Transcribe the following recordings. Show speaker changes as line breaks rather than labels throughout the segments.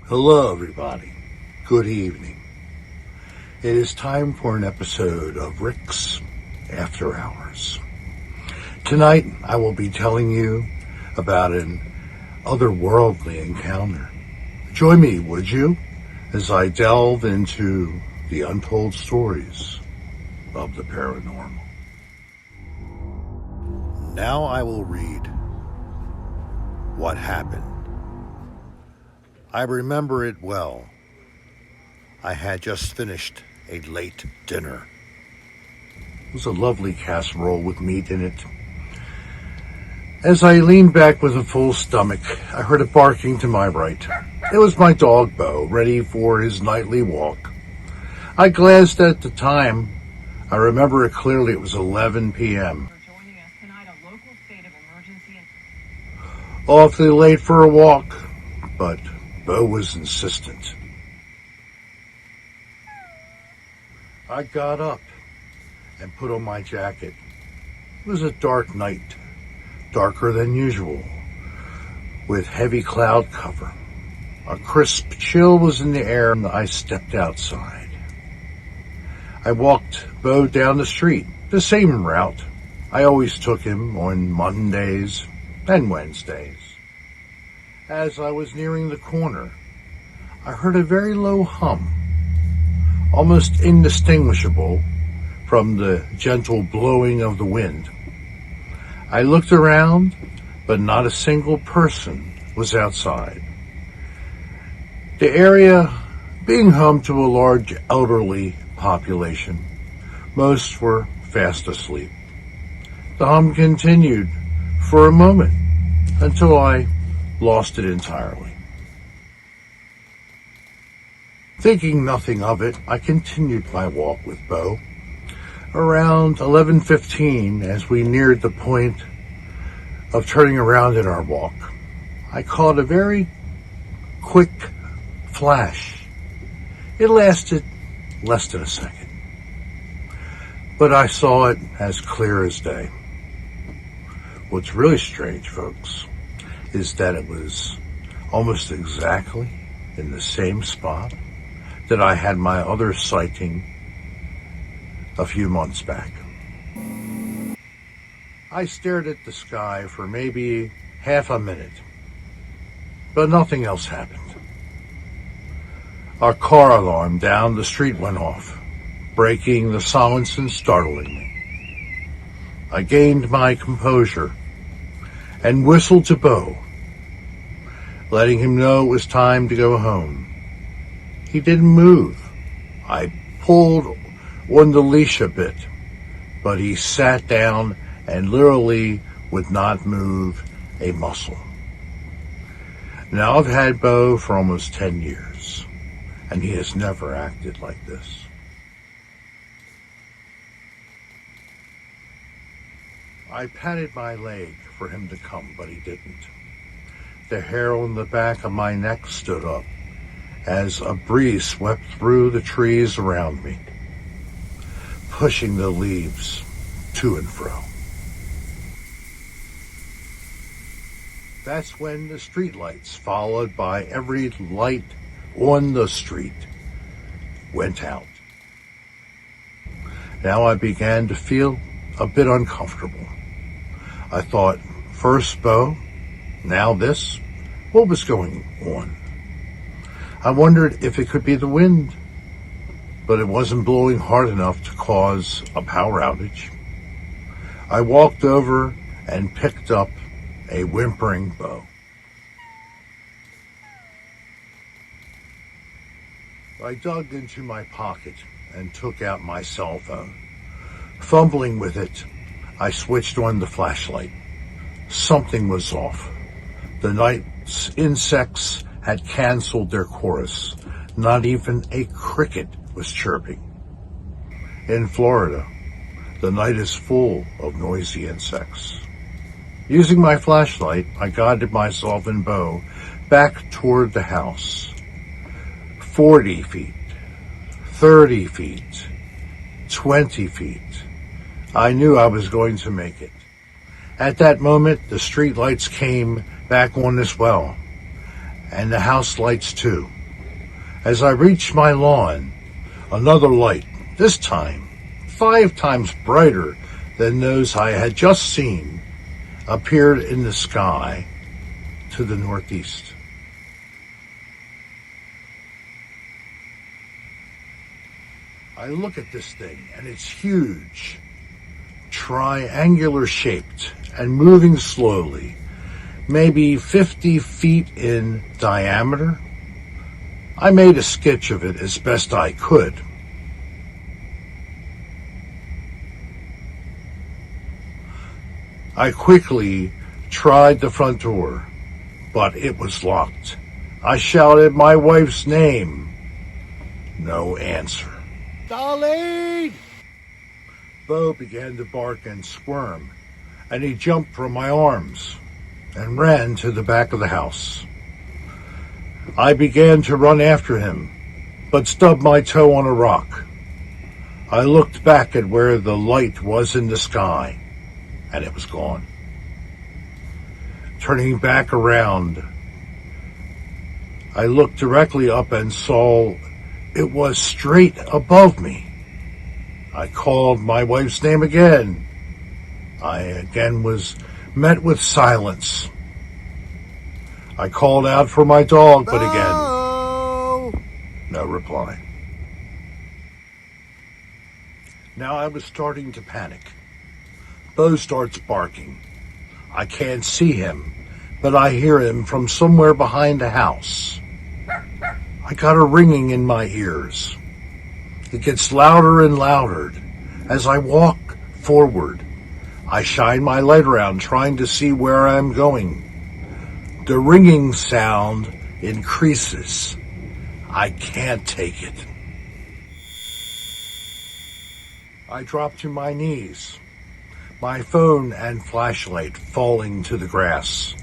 Hello, everybody. Good evening. It is time for an episode of Rick's After Hours. Tonight, I will be telling you about an otherworldly encounter. Join me, would you, as I delve into the untold stories of the paranormal. Now I will read what happened. I remember it well. I had just finished a late dinner. It was a lovely casserole with meat in it. As I leaned back with a full stomach, I heard it barking to my right. It was my dog, Bo, ready for his nightly walk. I glanced at the time. I remember it clearly. It was 11 p.m. Awfully late for a walk, but Bo was insistent. I got up and put on my jacket. It was a dark night, darker than usual, with heavy cloud cover. A crisp chill was in the air, and I stepped outside. I walked Bo down the street, the same route I always took him on Mondays and Wednesdays. As I was nearing the corner, I heard a very low hum, almost indistinguishable from the gentle blowing of the wind. I looked around, but not a single person was outside. The area being home to a large elderly population, most were fast asleep. The hum continued for a moment until I lost it entirely. Thinking nothing of it, I continued my walk with Bo. Around 11:15, as we neared the point of turning around in our walk, I caught a very quick flash. It lasted less than a second, but I saw it as clear as day. What's really strange, folks, is that it was almost exactly in the same spot that I had my other sighting a few months back. I stared at the sky for maybe half a minute, but nothing else happened. Our car alarm down the street went off, breaking the silence and startling me. I gained my composure and whistled to Bo, letting him know it was time to go home. He didn't move. I pulled on the leash a bit, but he sat down and literally would not move a muscle. Now I've had Bo for almost 10 years, and he has never acted like this. I patted my leg for him to come, but he didn't. The hair on the back of my neck stood up as a breeze swept through the trees around me, pushing the leaves to and fro. That's when the street lights, followed by every light on the street, went out. Now I began to feel a bit uncomfortable. I thought, first Bo, now this. What was going on? I wondered if it could be the wind, but it wasn't blowing hard enough to cause a power outage. I walked over and picked up a whimpering Bo. I dug into my pocket and took out my cell phone. Fumbling with it, I switched on the flashlight. Something was off. The night's insects had canceled their chorus. Not even a cricket was chirping. In Florida, the night is full of noisy insects. Using my flashlight, I guided myself and Bo back toward the house. 40 feet, 30 feet, 20 feet. I knew I was going to make it. At that moment, the street lights came back on as well, and the house lights too. As I reached my lawn, another light, this time 5 times brighter than those I had just seen, appeared in the sky to the northeast. I look at this thing, and it's huge, triangular shaped, and moving slowly, maybe 50 feet in diameter. I made a sketch of it as best I could. I quickly tried the front door, but it was locked. I shouted my wife's name. No answer. Dolline! Bo began to bark and squirm, and he jumped from my arms and ran to the back of the house. I began to run after him, but stubbed my toe on a rock. I looked back at where the light was in the sky, and it was gone. Turning back around, I looked directly up and saw it was straight above me. I called my wife's name again. I again was met with silence. I called out for my dog, but again, no reply. Now I was starting to panic. Bo starts barking. I can't see him, but I hear him from somewhere behind the house. I got a ringing in my ears. It gets louder and louder. As I walk forward, I shine my light around, trying to see where I'm going. The ringing sound increases. I can't take it. I drop to my knees, my phone and flashlight falling to the grass.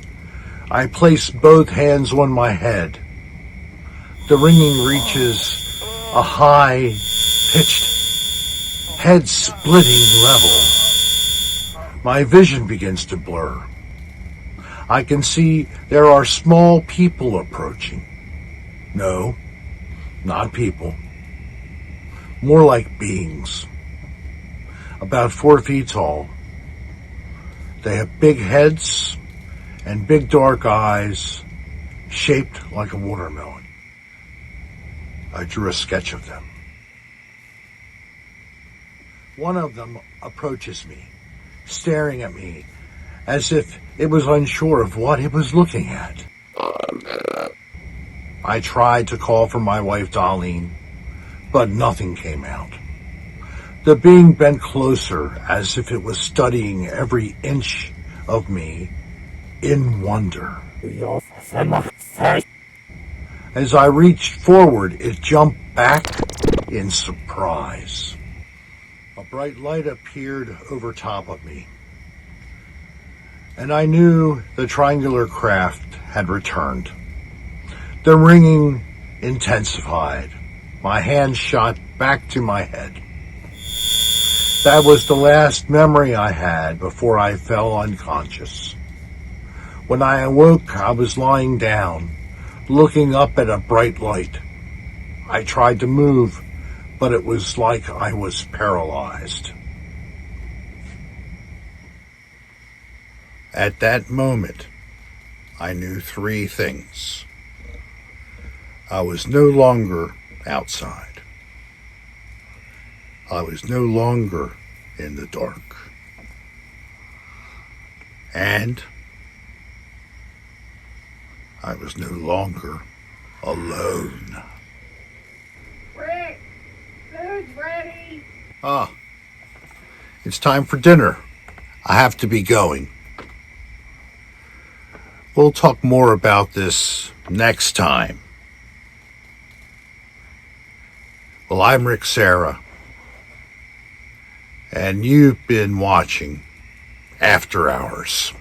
I place both hands on my head. The ringing reaches a high-pitched, head-splitting level. My vision begins to blur. I can see there are small people approaching. No, not people. More like beings. About 4 feet tall. They have big heads and big dark eyes shaped like a watermelon. I drew a sketch of them. One of them approaches me, staring at me as if it was unsure of what it was looking at. I tried to call for my wife, Dolline, but nothing came out. The being bent closer as if it was studying every inch of me in wonder. As I reached forward, it jumped back in surprise. A bright light appeared over top of me, and I knew the triangular craft had returned. The ringing intensified. My hand shot back to my head. That was the last memory I had before I fell unconscious. When I awoke, I was lying down, looking up at a bright light. I tried to move, but it was like I was paralyzed. At that moment, I knew 3 things. I was no longer outside. I was no longer in the dark. And I was no longer alone.
Rick, food's ready.
It's time for dinner. I have to be going. We'll talk more about this next time. Well, I'm Rick Serra, and you've been watching After Hours.